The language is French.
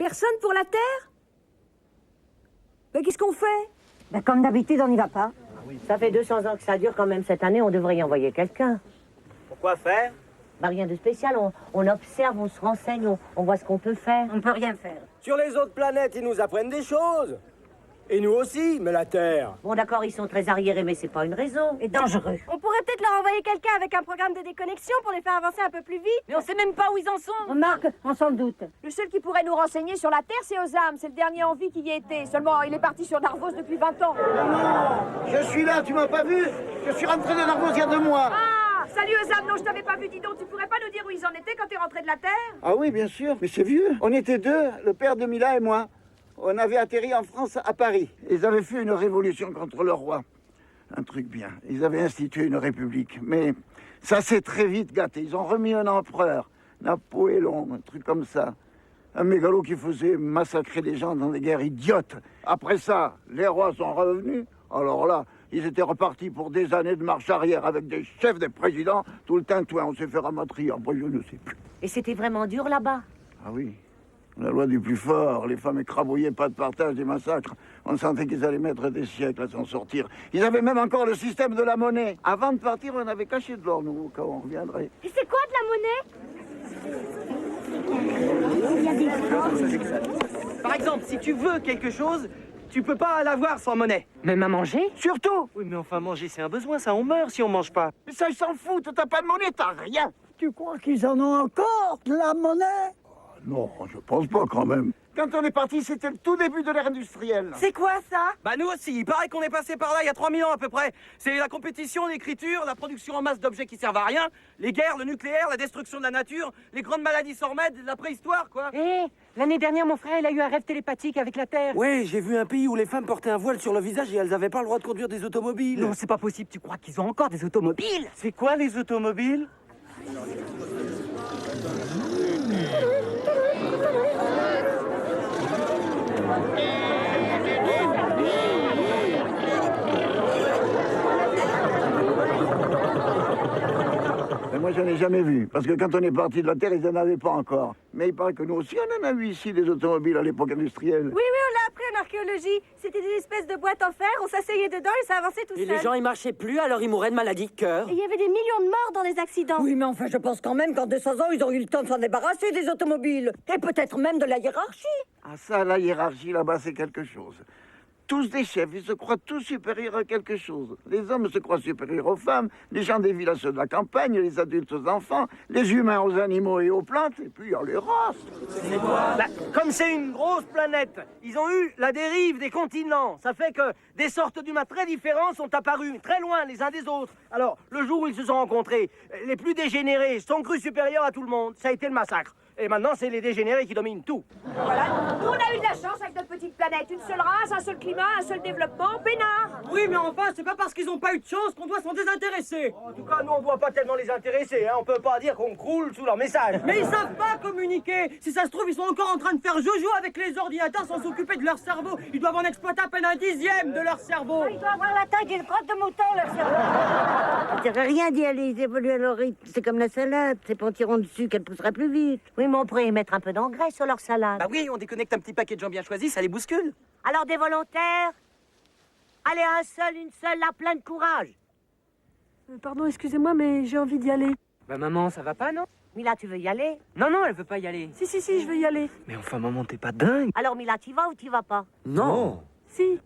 Personne pour la Terre? Mais qu'est-ce qu'on fait? Ben, comme d'habitude, on n'y va pas. Ça fait 200 ans que ça dure quand même cette année, on devrait y envoyer quelqu'un. Pourquoi faire? Bah rien de spécial, on observe, on se renseigne, on voit ce qu'on peut faire. On peut rien faire. Sur les autres planètes, ils nous apprennent des choses. Et nous aussi, mais la Terre. Bon d'accord, ils sont très arriérés, mais c'est pas une raison. Et dangereux. On pourrait peut-être leur envoyer quelqu'un avec un programme de déconnexion pour les faire avancer un peu plus vite. Mais on sait même pas où ils en sont. Remarque, on s'en doute. Le seul qui pourrait nous renseigner sur la Terre, c'est Ozam. C'est le dernier en vie qui y était. Seulement, il est parti sur Narvos depuis 20 ans. Je suis là, tu m'as pas vu? Je suis rentré de Narvos il y a 2 mois. Ah, salut Ozam, non, je t'avais pas vu, dis donc. Tu pourrais pas nous dire où ils en étaient quand t'es rentré de la Terre? Ah oui, bien sûr, mais c'est vieux. On était 2, le père de Mila et moi. On avait atterri en France à Paris. Ils avaient fait une révolution contre le roi. Un truc bien. Ils avaient institué une république. Mais ça s'est très vite gâté. Ils ont remis un empereur, Napoléon, un truc comme ça. Un mégalo qui faisait massacrer des gens dans des guerres idiotes. Après ça, les rois sont revenus. Alors là, ils étaient repartis pour des années de marche arrière avec des chefs, des présidents, tout le tintouin. On s'est fait ramatrer. Après, je ne sais plus. Et c'était vraiment dur là-bas. Ah oui. La loi du plus fort, les femmes écrabouillées, pas de partage, des massacres. On sentait qu'ils allaient mettre des siècles à s'en sortir. Ils avaient même encore le système de la monnaie. Avant de partir, on avait caché de l'or, nous, au cas où on reviendrait. Et c'est quoi de la monnaie? Par exemple, si tu veux quelque chose, tu peux pas l'avoir sans monnaie. Même à manger? Surtout. Oui, mais enfin, manger, c'est un besoin, ça, on meurt si on mange pas. Mais ça, ils s'en foutent. T'as pas de monnaie, t'as rien. Tu crois qu'ils en ont encore, de la monnaie? Non, je pense pas quand même. Quand on est parti, c'était le tout début de l'ère industrielle. C'est quoi ça? Bah nous aussi, il paraît qu'on est passé par là il y a 3000 ans à peu près. C'est la compétition, l'écriture, la production en masse d'objets qui servent à rien, les guerres, le nucléaire, la destruction de la nature, les grandes maladies sans remède, la préhistoire quoi. L'année dernière, mon frère, il a eu un rêve télépathique avec la Terre. Ouais, j'ai vu un pays où les femmes portaient un voile sur le visage et elles avaient pas le droit de conduire des automobiles. Non, c'est pas possible. Tu crois qu'ils ont encore des automobiles? C'est quoi les automobiles? Mais moi, j'en ai jamais vu. Parce que quand on est parti de la Terre, ils n'en avaient pas encore. Mais il paraît que nous aussi, on en a vu ici, des automobiles à l'époque industrielle. Oui, on l'a appris en archéologie. C'était des espèces de boîtes en fer, on s'asseyait dedans et ça avançait tout seul. Et les gens, ils marchaient plus, alors ils mouraient de maladie de cœur. Et il y avait des millions de morts dans les accidents. Oui, mais enfin, je pense quand même qu'en 200 ans, ils ont eu le temps de s'en débarrasser des automobiles. Et peut-être même de la hiérarchie. Ah ça, la hiérarchie là-bas, c'est quelque chose. Tous des chefs, ils se croient tous supérieurs à quelque chose. Les hommes se croient supérieurs aux femmes, les gens des villes à ceux de la campagne, les adultes aux enfants, les humains aux animaux et aux plantes, et puis il y a les races. Bah, comme c'est une grosse planète, ils ont eu la dérive des continents. Ça fait que des sortes d'humains très différents sont apparus très loin les uns des autres. Alors, le jour où ils se sont rencontrés, les plus dégénérés sont crus supérieurs à tout le monde. Ça a été le massacre. Et maintenant, c'est les dégénérés qui dominent tout. Voilà, nous on a eu de la chance avec notre petite planète. Une seule race, un seul climat, un seul développement, peinard. Oui, mais enfin, c'est pas parce qu'ils ont pas eu de chance qu'on doit s'en désintéresser. En tout cas, nous, on doit pas tellement les intéresser. Hein. On peut pas dire qu'on croule sous leur message. Mais ils savent pas communiquer. Si ça se trouve, ils sont encore en train de faire jojo avec les ordinateurs sans s'occuper de leur cerveau. Ils doivent en exploiter à peine 1/10 de leur cerveau. Ils doivent avoir la taille d'une crotte de mouton, leur cerveau. Ça sert à rien d'y aller, ils évoluent à leur rythme. C'est comme la salade, c'est pas en tirant dessus qu'elle poussera plus vite. Oui, mais on pourrait y mettre un peu d'engrais sur leur salade. Bah oui, on déconnecte un petit paquet de gens bien choisis, ça les bouscule. Alors des volontaires? Allez, un seul, une seule, là, plein de courage. Pardon, excusez-moi, mais j'ai envie d'y aller. Bah maman, ça va pas, non? Mila, tu veux y aller? Non, non, elle veut pas y aller. Si, je veux y aller. Mais enfin, maman, t'es pas dingue. Alors Mila, t'y vas ou t'y vas pas? Non. Si.